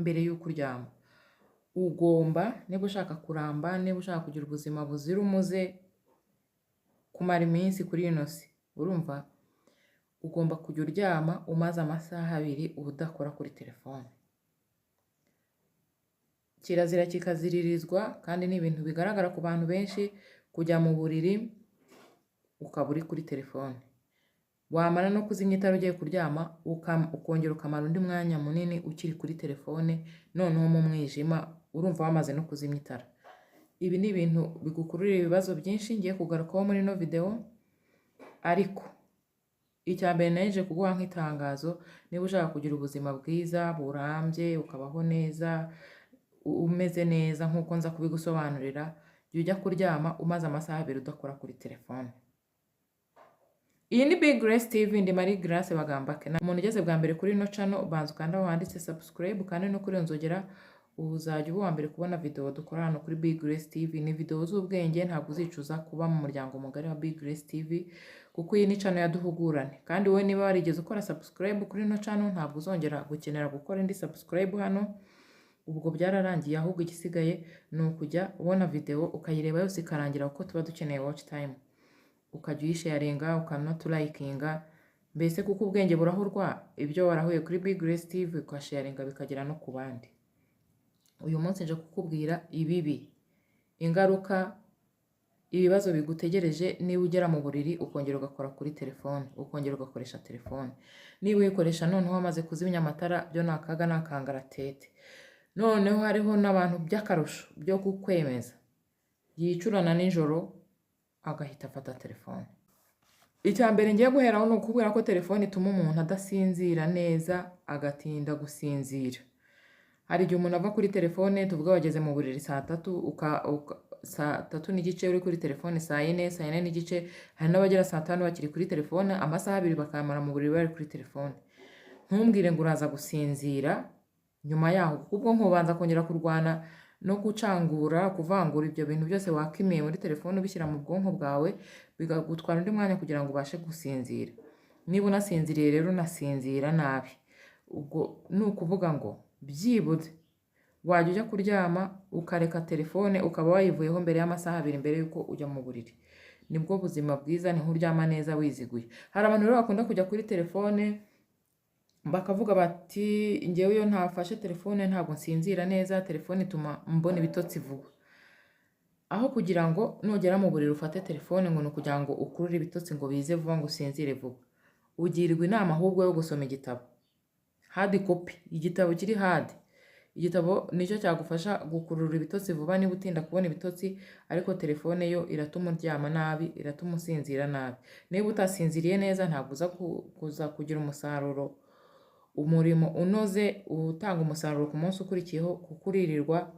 mbere y'uko uryama. Ugomba niba ushaka kuramba, niba ushaka kugira ubuzima buzira umuze, kumara iminsi kuri ino si, urumva? Ugomba kujya uryama umaze amasaha 2 udakora kuri telefone. Kirazira kikaziririzwa kandi ni ibintu bigaragara ku bantu benshi kujya mu buriri ukaba uri kuri telefone. Wamara no kuzimya itara ugiye kuryama ukongera ukamara undi mwanya munini ukiri kuri telefone, noneho mu mwijima urumva wamaze no kuzimya itara. Ibi ni ibintu bigukururira ibibazo byinshi ngiye kugarukaho muri no video, ariko icyambere naje kuguha nk'itangazo, niba ushaka kugira ubuzima bwiza burambye ukabaho neza umeze neza nkuko nza kubigusobanurira, jya ujya kuryama umaze amasaha 2 udakora kuri telefone. Iyi ni Big Grace TV, ndi Marie Grace Bagambake. Umuntu ugeze bwa mbere kuri no channel banza ukanda aho handitse subscribe kandi no kuri nzogera uzajya uba wa mbere kubona video dukora hano kuri Big Grace TV. Ni video z'ubwenge, ntabwo uzicuza kuba mu muryango mugari wa Big Grace TV kuko iyi ni channel yaduhugurane. Kandi wowe niba warigeze ukora subscribe kuri no channel ntabwo uzongera gukenera gukora indi subscribe hano. Ubwo byararangiye, ahubwo igisigaye ni ukujya ubona video ukayireba yose ikarangira kuko tuba dukeneye watch time. Ukajya uyisharinga, ukanatulayikinga, mbese kuko ubwenge burahurwa, ibyo warahuye kuri Big Grace TV ukasharinga bikagera no ku bandi. Uyu munsi nje kukubwira ibibi, ingaruka, ibibazo bigutegereje niba ugera mu buriri ukongera ugakora kuri telefone, ukongera ugakoresha telefone. Niba uyikoresha noneho wamaze kuzimya amatara, byo nakaga nakangaratete. Noneho hariho n'abantu by'akarusho byo kukwemeza, yicurana nijoro agahita afata telefone. Icyambere ngiye guheraho ni ukubwira ko telefone ituma umuntu adasinzira neza, agatinda gusinzira. Hari igihe umuntu ava kuri telefone, tuvuga wageze mu buriri saa 3, saa 3 n'igice uri kuri telefone, saa 4, saa 4 n'igice, hari n'abagera saa 5 bakiri kuri telefone, amasaha 2 bakamara mu buriri bari kuri telefone. Ntumbwire ngo uraza gusinzira nyuma yaho, kuko nkubanza kongera kurwana no gucangura, kuvangura ibyo bintu byose wakimiye muri telefone ubishyira mu bwonko bwawe, bigagutwara undi mwanya kugira ngo ubashe gusinzira. Niba unasinziriye rero unasinzira nabi, ubwo ni ukuvuga ngo byibuze wajya ujya kuryama ukareka telefone ukaba wayivuyeho mbere y'amasaha 2 mbere yuko ujya mu buriri. Nibwo buzima bwiza, ni nkuryama neza wiziguye. Hari abantu rero bakunda kujya kuri telefone bakavuga bati ngewe iyo ntafashe telefone ntabwo nsinzira neza, telefone ituma mbona ibitotsi vuba. Aho kugira ngo nugera mu buriri ufate telefone ngo nukugira ngo ukurure ibitotsi ngo bize vuba ngo usinzire vuba, ugirwa inama ahubwo yo gusoma igitabo, hard copy, igitabo kiri hard. Igitabo nicyo cyagufasha gukurura ibitotsi vuba niba utinda kubona ibitotsi, ariko telefone yo iratuma uryama nabi, iratuma usinzira nabi. Niba utasinziriye neza ntabwo uza kugira umusaruro, umurimo unoze utanga umusaruro ku munsi ukurikiyeho, kukuririrwa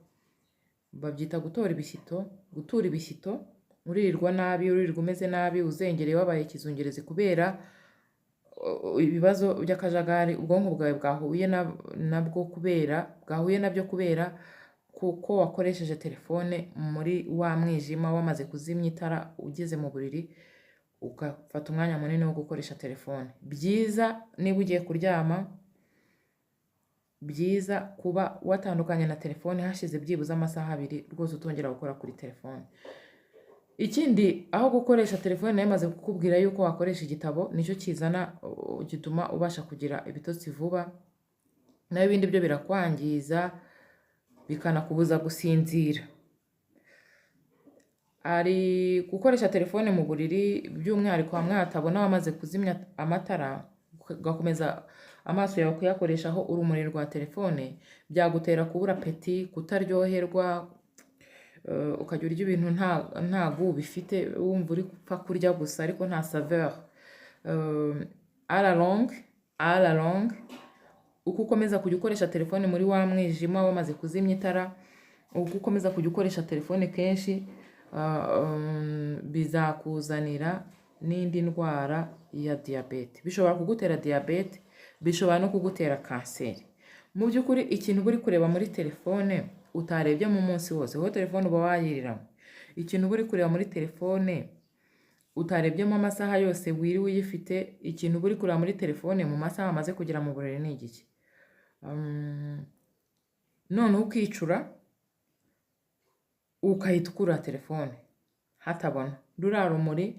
babyita gutora ibishyito, uririrwa nabi, uririrwa umeze nabi, uzengereye wabaye ikizungerezi kubera ibibazo by'akajagari ubwonko bwawe bwahuye nabyo kubera kuko wakoresheje telefone muri wa mwijima wamaze kuzimya itara ugeze mu buriri ugafata umwanya munini wo gukoresha telefone. Byiza niba ugiye kuryama, byiza kuba watandukanye na telefone hashize byibuze amasaha 2 rwose utongera gukora kuri telefone. Ikindi, aho gukoresha telefone nayo maze kukubwira yuko wakoresha igitabo, nicyo kizana gituma ubasha kugira ibitotsi vuba, nayo ibindi byo birakwangiza bikanakubuza gusinzira. Ari gukoresha telefone mu buriri by'umwihariko hamwe hatabona wamaze kuzimya amatara, ugakomeza amaso yawe kuyakoreshaho urumuri rwa telefone, byagutera kubura peti, kutaryoherwa, ukajya urya ibintu nta gu bifite, wumva uri gupfa kurya gusa ariko nta saveur. À la longue, uko ukomeza kujya ukoresha telefone muri wa mwijima wamaze kuzimya itara, uko ukomeza kujya ukoresha telefone kenshi, bizakuzanira n'indi ndwara ya diabete. Bishobora kugutera diabete, bishobora no kugutera kanseri. Mu by'ukuri ikintu uri kureba muri telefone utarebye mu munsi wose, aho telefone uba wayiriramo, ikintu uri kureba muri telefone utarebyemo amasaha yose wiriwe uyifite, ikintu uri kureba muri telefone mu masaha amaze kugera mu buriri ni igiki. noneho ukicura ukahita ukura telefone hatabona. Ruriya rumuri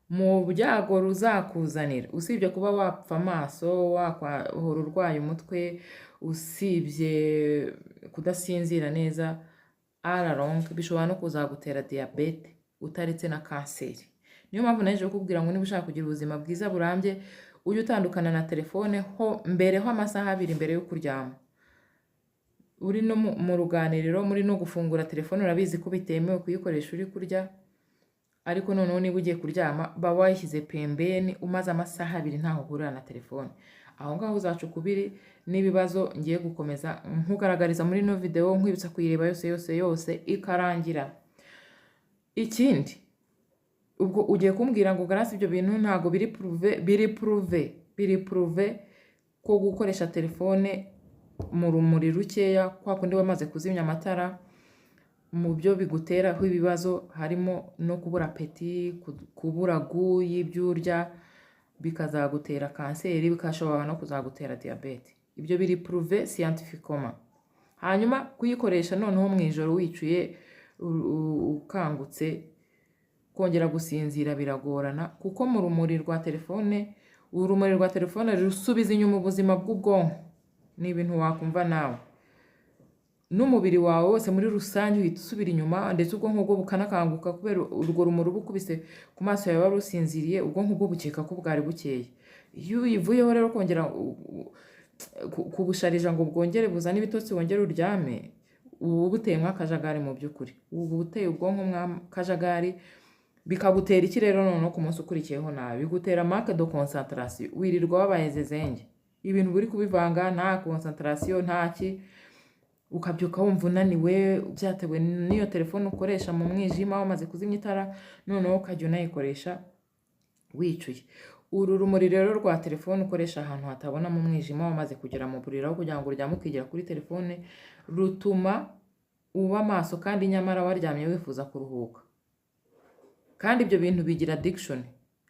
mu byago ruzakuzanira, usibye kuba wapfa amaso, wahora urwaye umutwe, usibye kudasinzira neza, along bishobora no kuzagutera diyabete utaretse na kanseri. Niyo mpamvu naje kukubwira ngo niba ushaka kugira ubuzima bwiza burambye, ujye utandukana na telefone mbere ho amasaha 2 mbere yo kuryama. Uri no mu ruganiriro muri no gufungura telefone, urabizi ko bitemewe kuyikoresha uri kurya, ariko noneho niba ugiye kuryama ba wayishyize pembeni, umaze amasaha 2 ntaho uhurira na telefone. Aho ngaho uzaca ukubiri n'ibibazo ngiye gukomeza nkugaragariza muri no video, nkwibutsa kuyireba yose ikarangira. Ikindi ubwo ugiye kumbwira ngo Grace ibyo bintu ntago biri prouve ko gukoresha telefone mu rumuri rukeya kwa kundi wamaze kuzimya amatara mu byo biguteraho ibibazo, harimo no kubura apeti, kubura gu y'ibyurya, bikazagutera kanseri, bikashobora no kuzagutera diabete. Ibyo biri prouve scientifiquement. Hanyuma kuyikoresha noneho mu ijoro wicuye ukangutse, kongera gusinzira biragorana, kuko mu rumuri rwa telefone, urumuri rwa telefone rusubiza inyuma ubuzima bw'ubwonko. Ni ibintu wakumva nawe, n'umubiri wawe wose muri rusange uhita usubira inyuma, ndetse ubwonko bwo bukanakanguka kubera urwo rumuri bukubise ku maso yawe warusinziriye, ubwonko bwo bukeka ko bwari bukeye. Iyo uyivuyeho rero kongera kubusharija ngo bwongere buzane ibitotsi wongere uryame, ubu buteye nk'akajagari mu by'ukuri. Ubu buteye ubwonko nk'akajagari, bikagutera iki rero noneho ku munsi ukurikiyeho nabi, bigutera manque de concentration, wirirwa wabaye zezenge, ibintu buri kubivanga, nta concentration ntaki, ukabyuka wumva unaniwe, byatewe n'iyo telefone ukoresha mu mwijima wamaze kuzimya itara, noneho ukajya unayikoresha wicuye. Uru rumuri rero rwa telefone ukoresha ahantu hatabona mu mwijima wamaze kugera mu buriri, aho kugira ngo uryame ukigira kuri telefone, rutuma uba maso kandi nyamara waryamye wifuza kuruhuka. Kandi ibyo bintu bigira addiction.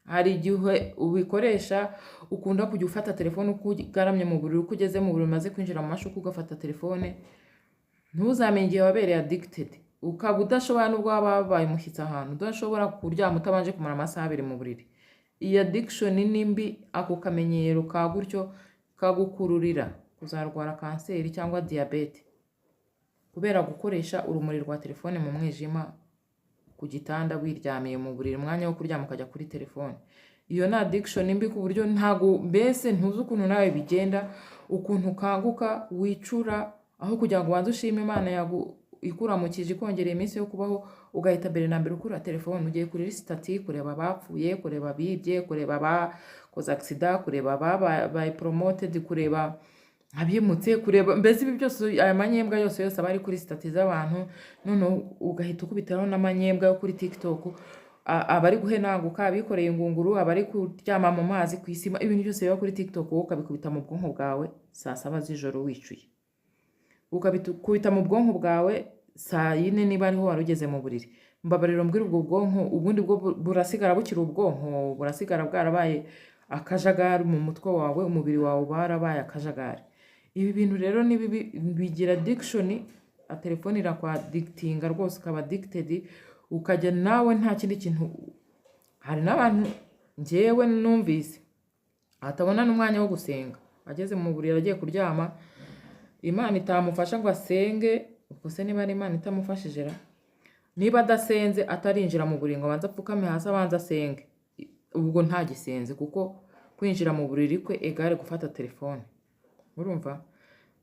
Hari igihe ubikoresha ukunda kujya ufata telefone ugaramye mu buriri, uko ugeze mu buriri umaze kwinjira mu mashuka ugafata telefone, ntuzamenye igihe wabereye addicted, ukaba udashobora n'ubwo waba wabaye umushyitsi ahantu, udashobora kuryama utabanje kumara amasaha 2 mu buriri. Iyi addiction ni mbi, ako kamenyero ka gutyo kagukururira kuzarwara kanseri cyangwa diabete, kubera gukoresha urumuri rwa telefone mu mwijima ku gitanda wiryamiye mu buriri, umwanya wo kuryama ukajya kuri telefone. Iyo na addiction mbi ku buryo ntago mbese ntuzi ukuntu nawe bigenda, ukuntu kanguka wicura, aho kugira ngo wanze ushime Imana ikuramukije ikongereye iminsi yo kubaho, ugahita mbere na mbere ukura telefone, ugiye kuri stati kureba abapfuye, kureba abibye, kureba abakoze accident, kureba ababaye promoted, kureba abimutse, kureba mbese ibi byose, aya manyembwa yose abari kuri stati z'abantu, noneho ugahita ukubitiraho n'amanyembwa yo kuri TikTok, abari guhenaguka, abikoreye ingunguru, abari kuryama mu mazi ku isima, ibintu byose biba kuri TikTok, wowe ukabikubita mu bwonko bwawe saa 7 z'ijoro wicuye. Ukabikubita mu bwonko bwawe saa 4 niba ariho warugeze mu buriri. Mbabariro mbwira ubwo bwonko, ubundi bwo burasigara bukiri ubwonko, burasigara bwarabaye akajagari mu mutwe wawe, umubiri wawe barabaye akajagari. Ibi bintu rero ni bigira addiction, telefone irakwadictinga rwose, ukaba addicted, ukajya nawe nta kindi kintu. Hari n'abantu njyewe numvise atabona n'umwanya wo gusenga, ageze mu buriri agiye kuryama, Imana itamufasha ngo asenge, ubwo se niba ari Imana itamufashije ra, niba adasenze atarinjira mu buriri ngo abanza apfukame hasi abanza asenge, ubwo nta gisenze, kuko kwinjira mu buriri kwe egare gufata telefone. Urumva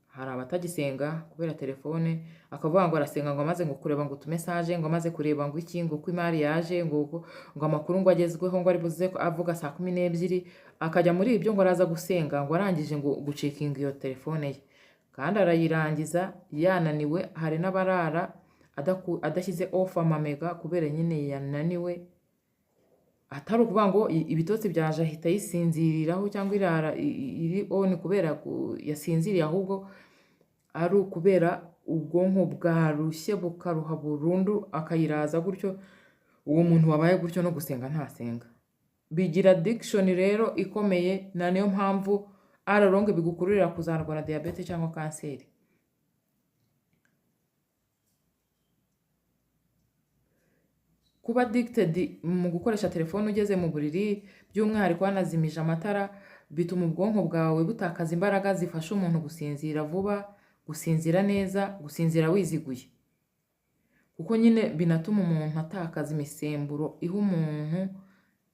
hari abatagisenga kubera telefone, akavuga ngo arasenga ngo amaze ngo kureba ngo utumessage, ngo amaze kureba ngo iki, ngo ko imari yaje, ngo amakuru ngo agezweho, ngo ari buze avuga saa 12, akajya muri ibyo ngo araza gusenga, ngo arangije ngo gucekinga iyo telefone ye, kandi arayirangiza yananiwe. Hari n'abarara adashyize off amamega kubera nyine yananiwe, atari ukuvuga ngo ibitotsi byaje ahita yisinziriraho cyangwa irara iri on kubera yasinziriye, ahubwo ari ukubera ubwonko bwarushye bukaruha burundu, akayiraza gutyo. Uwo muntu wabaye gutyo no gusenga ntasenga. Bigira addiction rero ikomeye, na niyo mpamvu araronge bigukururira kuzarwara diabete cyangwa kanseri. kuba addicted mu gukoresha telefone ugeze mu buriri, by'umwihariko wanazimije amatara, bituma ubwonko bwawe butakaza imbaraga zifasha umuntu gusinzira vuba, gusinzira neza, gusinzira wiziguye. Kuko nyine binatuma umuntu atakaza imisemburo iha umuntu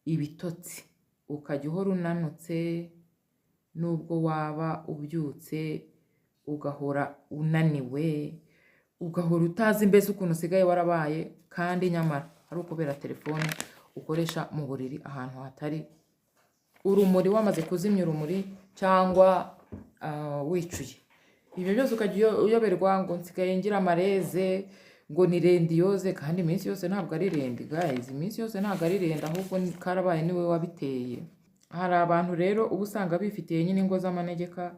ibitotsi, ukajya uhora unanutse nubwo waba ubyutse, ugahora unaniwe, ugahora utazi mbese ukuntu usigaye warabaye, kandi nyamara ari ukubera telefone ukoresha mu buriri ahantu hatari urumuri, wamaze kuzimya urumuri cyangwa wicuye. Ibyo byose ukajya uyoberwa ngo nsigaye ngira amareze, ngo ni rendiyoze, kandi iminsi yose ntabwo ari rendi guys, iminsi yose ntabwo ari rendi, ahubwo karabaye niwe wabiteye. Hari abantu rero uba usanga bifitiye nyine ingo z'amanegeka,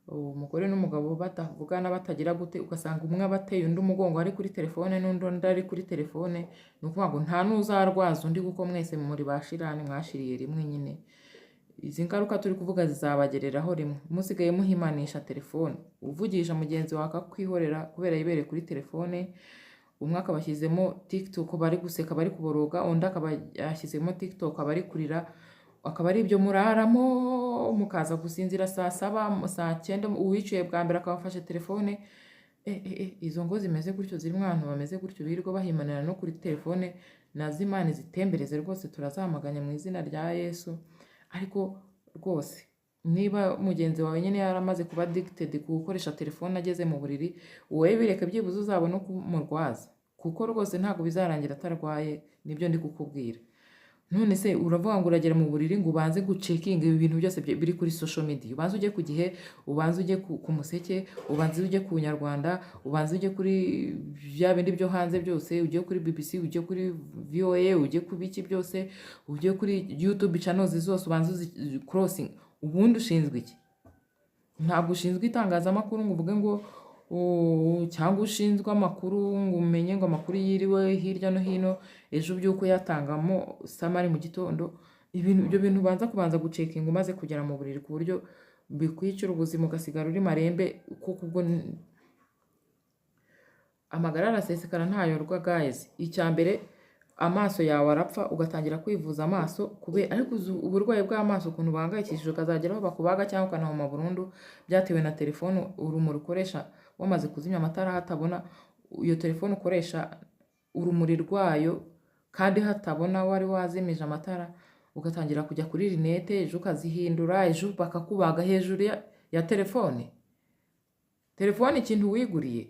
umugore n'umugabo batavugana batagira gute, ugasanga umwe abateye undi umugongo ari kuri telefone n'undi ari kuri telefone. Ni ukuvuga ngo nta n'uzarwaza undi kuko mwese muri bashirani mwashiriye rimwe nyine. Izi ngaruka turi kuvuga zizabagereraho rimwe, musigaye muhimanisha telefone, uvugisha mugenzi wawe akakwihorera kubera yibereye kuri telefone. Umwe akaba ashyizemo TikTok bari guseka bari kuboroga, undi akaba yashyizemo TikTok bari kurira, akaba ari ibyo muraramo, mukaza gusinzira saa 7 saa 9, uwiciye bwa mbere akaba afashe telefone. Izo ngo zimeze gutyo, zirimo abantu bameze gutyo birirwa bahimanira no kuri telefone, nazimana zitembereze rwose turazamaganya mu izina rya Yesu. Ariko rwose niba mugenzi wawe nyine yaramaze kuba addicted ku gukoresha telefone ageze mu buriri, wowe bireke byibuze uzabone uko umurwaza, kuko rwose ntabwo bizarangira atarwaye, nibyo ndi kukubwira. None se uravuga ngo uragera mu buriri ngo ubanze gucekinga ibi bintu byose biri kuri social media, ubanze ujye ku Gihe, ubanze ujye ku Museke, ubanze ujye ku Nyarwanda, ubanze ujye kuri bya bindi byo hanze byose, ujye kuri BBC, ujye kuri VOA, ujye ku biki byose, ujye kuri YouTube channels zose, ubanze uzi crossing. Ubundi ushinzwe iki? Ntabwo ushinzwe itangazamakuru ngo uvuge ngo cyangwa ushinzwe amakuru ngo umenye ngo amakuru yiriwe hirya no hino, ejo byuko yatangamo samari mu gitondo. Ibyo bintu kubanza gucekinga umaze kugera mu buriri, ku buryo bikwicira ubuzima ugasigara uri marembe, kuko ubwo amagara arasesekara ntayorwa guys. Icyambere, amaso yawe arapfa ugatangira kwivuza amaso ariko uburwayi bw'amaso ukuntu bahangayikishije, ukazageraho bakubaga cyangwa ukanahuma burundu, byatewe na telefone urumuri ukoresha wamaze kuzimya amatara hatabona. Iyo telefone ukoresha urumuri rwayo kandi hatabona, wari wazimije amatara, ugatangira kujya kuri rinete, ejo ukazihindura, ejo bakakubaga hejuru ya telefone. Telefone ikintu wiguriye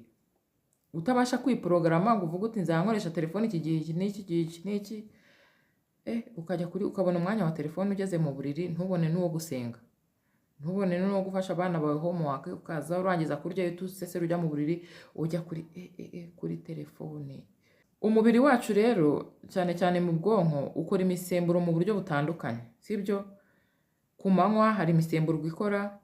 utabasha kwiporogaramu ngo uvuge uti nzankoresha telefone iki gihe iki n'iki, ukajya ukabona umwanya wa telefone ugeze mu buriri, ntubone n'uwo gusenga, ntubone n'uwo gufasha abana bawe homework, ukaza urangiza kurya utusesera ujya mu buriri ujya kuri telefone. Umubiri wacu rero cyane cyane mu bwonko ukora imisemburo mu buryo butandukanye, sibyo? Ku manywa hari imisemburo ikora,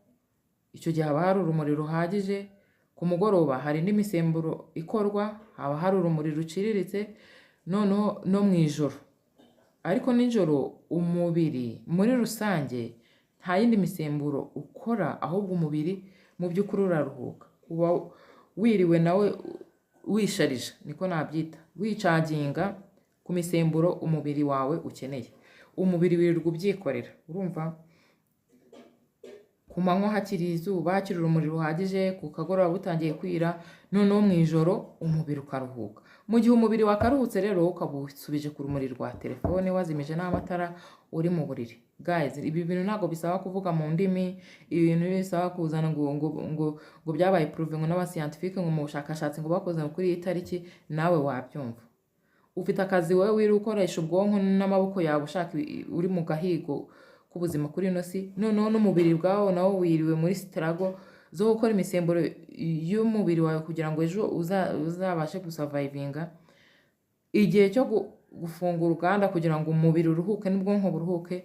icyo gihe haba hari urumuri ruhagije. Ku mugoroba hari n'imisemburo ikorwa, haba hari urumuri ruciriritse. Noneho no mu ijoro, ariko nijoro umubiri muri rusange nta yindi misemburo ukora, ahubwo umubiri mu by'ukuri uraruhuka, uba wiriwe nawe wisharije, niko nabyita, wicaginga ku misemburo umubiri wawe ukeneye. Umubiri wirirwa ubyikorera, urumva? Ku manywa hakiri izuba, hakiri urumuri ruhagije, ku kagoroba butangiye kwira, noneho mu ijoro umubiri ukaruhuka. Mu gihe umubiri wakaruhutse rero ukaba usubije ku rumuri rwa telefone, wazimije n'amatara, uri mu buriri. Guys, ibi bintu ntabwo bisaba kuvuga mu ndimi, ibintu bisaba kuzana ngo byabaye proving n'abascientifique ngo mu bushakashatsi ngo bakoze kuri iyi tariki, nawe wabyumva. Ufite akazi wowe wiri ukoresha ubwonko n'amaboko yawe ushaka, uri mu gahigo k'ubuzima kuri ino si, noneho n'umubiri bwawe nawo wiriwe muri struggle zo gukora imisemburo y'umubiri wawe kugira ngo ejo uzabashe gusavayivinga. Igihe cyo gufungura uruganda kugira ngo umubiri uruhuke n'ubwonko buruhuke,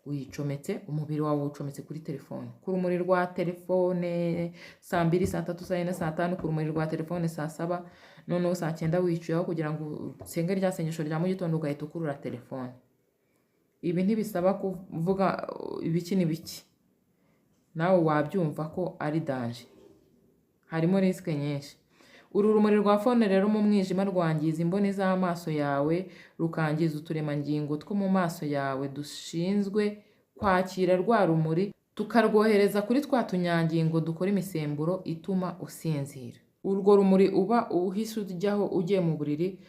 uyicometse, umubiri wawe ucometse kuri telefone, ku rumuri rwa telefone saa 2, saa 3, saa 4, saa 5, ku rumuri rwa telefone saa 7, noneho saa 9 wicuyeho kugira ngo usenge rya sengesho rya mu gitondo, ugahita ukurura telefone. Ibi ntibisaba kuvuga ibiki n'ibiki, nawe wabyumva ko ari danger, harimo risike nyinshi. Uru rumuri rwa fone rero mu mwijima rwangiza imboni z'amaso yawe, rukangiza uturemangingo two mu maso yawe dushinzwe kwakira rwa rumuri, tukarwohereza kuri twa tunyangingo dukora imisemburo ituma usinzira. Urwo rumuri uba uhise ujyaho ugiye mu buriri,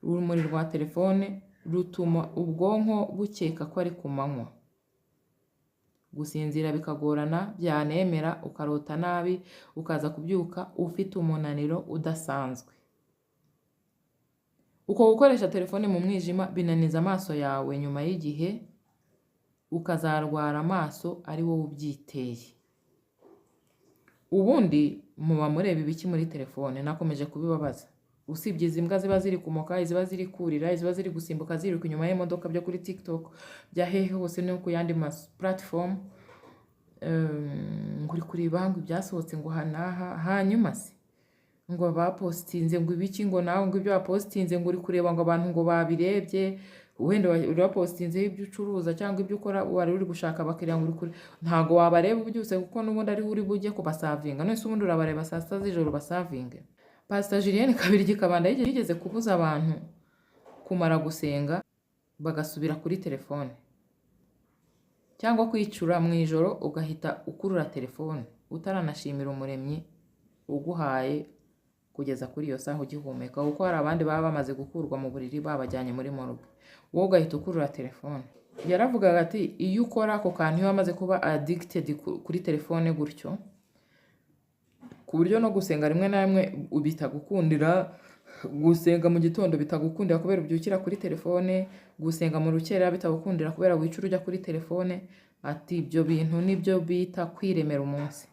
urumuri rwa telefone rutuma ubwonko bukeka ko ari ku manywa. Gusinzira bikagorana, byanemera ukarota nabi, ukaza kubyuka ufite umunaniro udasanzwe. Uko gukoresha telefone mu mwijima binaniza amaso yawe, nyuma y'igihe ukazarwara amaso ari wowe ubyiteye. Ubundi muba mureba ibiki muri telefone? Nakomeje kubibabaza. Usibye izi mbwa ziba ziri kumoka, iziba ziri kurira, iziba ziri gusimbuka ziruka inyuma y'imodoka, byo kuri TikTok, bya hehe hose no ku yandi platform, nguri kureba ngo ibyasohotse ngo hanaha, hanyuma se ngo bapostinze ngo ibiki, ngo nawe ngo ibyo bapostinze ngo uri kureba ngo abantu ngo babirebye, wenda uri bapostinze ibyo ucuruza cyangwa ibyo ukora, wari uri gushaka abakiriya ngo uri kuri, ntago wabareba byose kuko n'ubundi ari uri bujye kubasavinga. None se ubundi urabareba saa sita z'ijoro basavinge? Pastor Julienne Kabirigi Kabanda yigeze kubuza abantu kumara gusenga bagasubira kuri telefone, cyangwa kwicura mu ijoro ugahita ukurura telefone utaranashimira umuremyi uguhaye kugeza kuri iyo saha ugihumeka, kuko hari abandi baba bamaze gukurwa mu buriri babajyanye muri morgue, wowe ugahita ukurura telefone. Yaravugaga ati iyo ukora ako kantu, iyo wamaze kuba addicted kuri telefone gutyo, ku buryo no gusenga rimwe na rimwe bitagukundira, gusenga mu gitondo bitagukundira kubera ubyukira kuri telefone, gusenga mu rukera bitagukundira kubera wicura ujya kuri telefone, ati ibyo bintu nibyo bita kwiremera umunsi.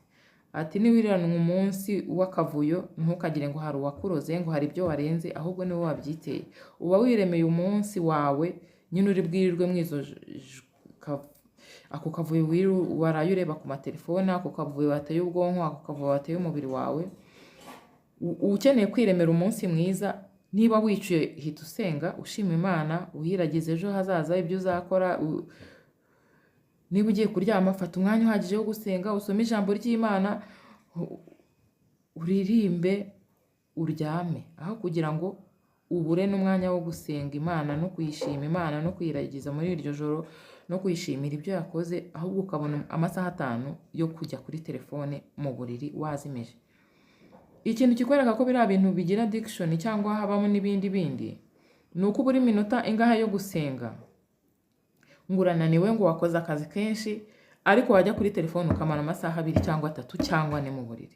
Ati niwiranwa umunsi w'akavuyo, ntukagire ngo hari uwakuroze, ngo hari ibyo warenze, ahubwo niwe wabyiteye. Uba wiremeye umunsi wawe, nyine uri bwirirwe mwizo ako kavuyo waraye ureba ku matelefone, ako kavuyo wateye ubwonko, ako kavuyo wateye umubiri wawe. Ukeneye kwiremera umunsi mwiza, niba wicuye hita usenga, ushima Imana, uhiragize ejo hazaza ibyo uzakora. Niba ugiye kuryama, fata umwanya uhagije wo gusenga, usome ijambo ry'Imana, uririmbe, uryame, aho kugira ngo ubure n'umwanya wo gusenga Imana no kuyishima Imana no kuyiragiza muri iryo joro no kuyishimira ibyo yakoze, ahubwo ukabona amasaha 5 yo kujya kuri telefone mu buriri wazimije. Ikintu kikwereka ko biriya bintu bigira addiction cyangwa habamo n'ibindi bindi, ni uko buri minota ingaha yo gusenga ngurananiwe, ngo wakoze akazi kenshi, ariko wajya kuri telefone ukamara amasaha 2 cyangwa 3 cyangwa 4 mu buriri.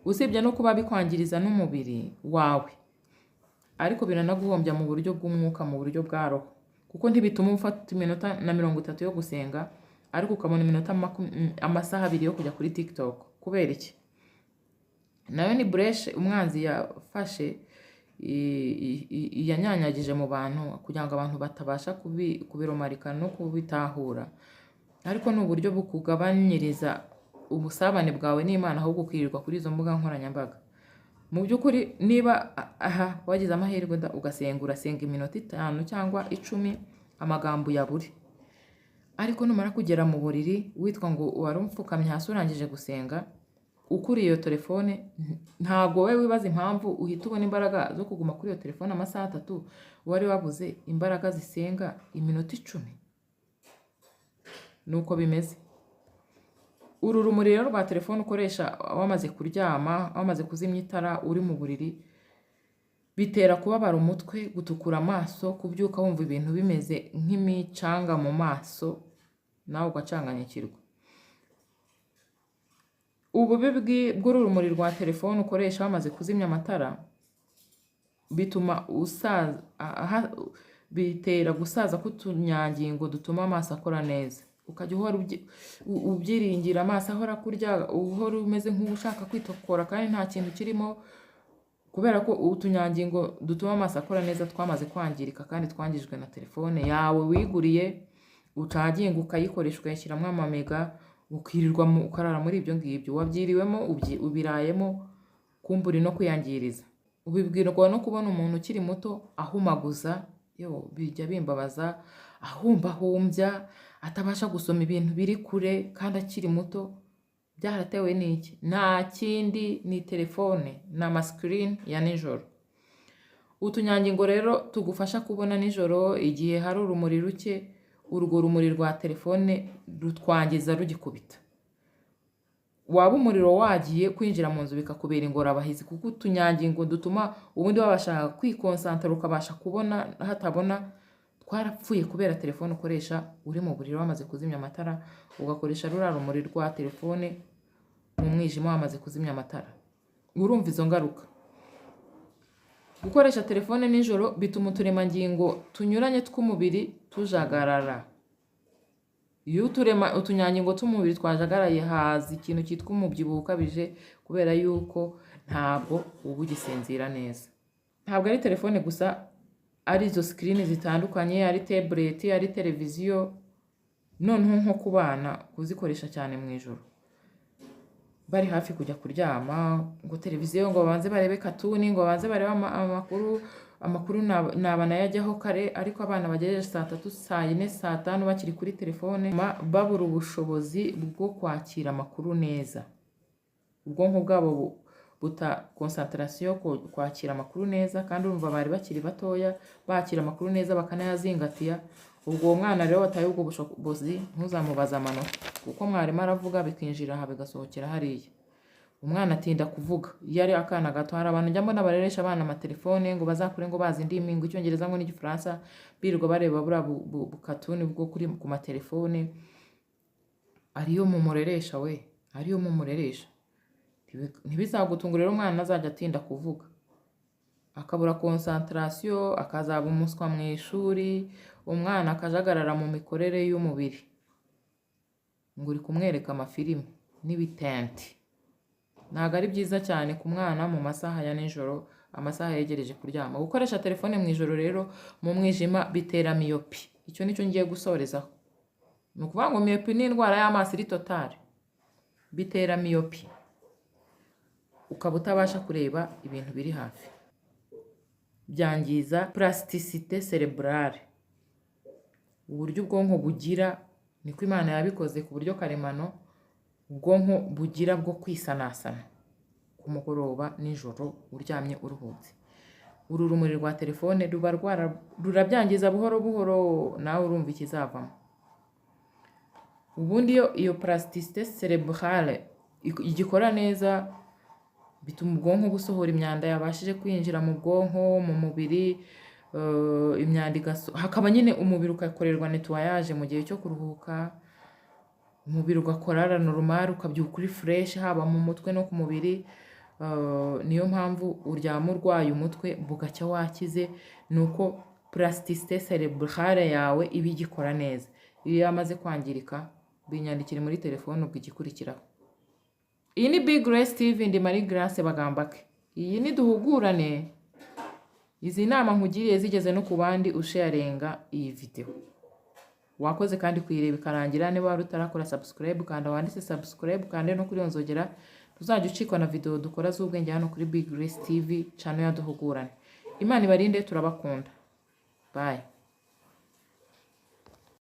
Usibye no kuba bikwangiriza n'umubiri wawe, ariko biranaguhombya mu buryo bw'umwuka, mu buryo bwa roho, kuko ntibituma ufata iminota na 30 yo gusenga, ariko ukabona amasaha 2 yo kujya kuri TikTok. Kubera iki? Nayo ni breche umwanzi yafashe, yanyanyagije mu bantu kugira ngo abantu batabasha kubiromarika no kubitahura, ariko ni uburyo bukugabanyiriza ubusabane bwawe n'Imana, ahubwo ukirirwa kuri izo mbuga nkoranyambaga. Mu by'ukuri niba wagize amahirwe ugasenga, urasenga iminota 5 cyangwa 10 amagambo ya buri, ariko numara kugera mu buriri witwa ngo wari umfukamye hasi urangije gusenga, ukuri iyo telefone, ntabwo wewe wibaza impamvu uhita ubona imbaraga zo kuguma kuri iyo telefone amasaha 3, wari wabuze imbaraga zisenga iminota 10. Nuko bimeze. Uru rumuri rero rwa telefone ukoresha wamaze kuryama, wamaze kuzimya itara, uri mu buriri, bitera kubabara umutwe, gutukura amaso, kubyuka wumva ibintu bimeze nk'imicanga mu maso, nawe ugacanganyikirwa. Ububi bw'uru rumuri rwa telefone ukoresha wamaze kuzimya amatara, bituma bitera gusaza k'utunyangingo dutuma amaso akora neza. Ukajya uhora ubyiringira, amaso ahora kurya, uhora umeze nk'ushaka kwitokora kandi nta kintu kirimo, kubera ko utunyangingo dutuma amaso akora neza twamaze kwangirika kandi twangijwe na telefone yawe wiguriye, ucaginga ukayikoresha ukayishyiramo amamega, ukirirwa ukarara muri ibyo ngibyo, wabyiriwemo ubirayemo, kumbura no kwiyangiriza. Ubibwirwa no kubona umuntu ukiri muto ahumaguza, bijya bimbabaza, ahumbahumbya, atabasha gusoma ibintu biri kure kandi akiri muto, byaratewe n'iki? Nta kindi, ni telefone n'amasikirini ya nijoro. Utunyangingo rero tugufasha kubona nijoro igihe hari urumuri ruke, urwo rumuri rwa telefone rutwangiza rugikubita. Waba umuriro wagiye kwinjira mu nzu bikakubera ingorabahizi, kuko utunyangingo dutuma ubundi wabasha kwikonsantara ukabasha kubona hatabona, twarapfuye kubera telefone ukoresha uri mu buriro wamaze kuzimya amatara, ugakoresha ruriya rumuri rwa telefone mu mwijima wamaze kuzimya amatara. Urumva izo ngaruka. Gukoresha telefone nijoro bituma uturemangingo tunyuranye tw'umubiri tujagarara. Iyo utunyangingo tw'umubiri twajagaraye haza ikintu cyitwa umubyibuho ukabije, kubera yuko ntabwo uba ugisinzira neza. Ntabwo ari telefone gusa, ari izo sikirini zitandukanye, ari tablet, ari televiziyo, noneho nko ku bana kuzikoresha cyane mu ijoro bari hafi kujya kuryama, ngo televiziyo ngo babanze barebe katuni, ngo babanze barebe amakuru nabana yajyaho kare, ariko abana bagejeje saa 3, saa 4, saa 5 bakiri kuri telefone, babura ubushobozi bwo kwakira amakuru neza. Ubwonko bwabo buta concentration kwakira amakuru neza, kandi urumva bari bakiri batoya bakira amakuru neza bakanayazingatiya. Ubwo uwo mwana rero wataye ubwo bushobozi ntuzamubaza amanota, kuko mwarimu aravuga bikinjira aha bigasohokera hariya. Umwana atinda kuvuga iyo ari akana gato. Hari abantu njya mbona bareresha abana amatelefone ngo bazakure ngo bazi indimi, ngo icyongereza ngo n'igifaransa, birirwa bareba buriya bukatuni bwo kuri ku matelefone. Ariyo mumureresha we, ariyo mumureresha. Ntibizagutungura rero umwana azajya atinda kuvuga, akabura concentration, akazaba umuswa mu ishuri, umwana akajagarara mu mikorere y'umubiri, ngo uri kumwereka amafilimi n'ibitenti. Ntabwo ari byiza cyane ku mwana mu masaha ya nijoro, amasaha yegereje kuryama. Gukoresha telefone mu ijoro rero mu mwijima bitera miyopi. Icyo nicyo ngiye gusorezaho. Ni ukuvuga ngo miyopi ni indwara y'amaso iri totale. Bitera miyopi, ukaba utabasha kureba ibintu biri hafi. Byangiza plasticité cerebrale, uburyo ubwonko bugira, niko Imana yabikoze ku buryo karemano, ubwonko bugira bwo kwisanasana ku mugoroba nijoro uryamye uruhutse. Uru rumuri rwa telefone rurabyangiza buhoro buhoro, nawe urumva ikizavamo. Ubundi iyo plasticité cerebrale igikora neza, bituma ubwonko busohora imyanda yabashije kwinjira mu bwonko, mu mubiri, imyanda hakaba nyine umubiri ukakorerwa nettoyage mu gihe cyo kuruhuka. Umubiri ugakora normal, ukabyuka uri fresh haba mu mutwe no ku mubiri. Niyo mpamvu uryama urwaye umutwe bugacya wakize, nuko plasticité cerebrale yawe iba igikora neza. Iyo yamaze kwangirika binyandikire muri telefone ubwo igikurikiraho. Iyi ni Big Grace TV, ndi Marie Grace Bagambake. Iyi ni duhugurane. Izi nama nkugiriye zigeze no ku bandi, usharinga iyi video. Wakoze kandi kuyireba ikarangira. Niba wari utarakora subscribe, kanda wanditse subscribe, kandi no kuri onzogera tuzajya ucikwa na video dukora z'ubwenge hano kuri Big Grace TV channel ya duhugurane. Imana ibarinde, turabakunda. Bye.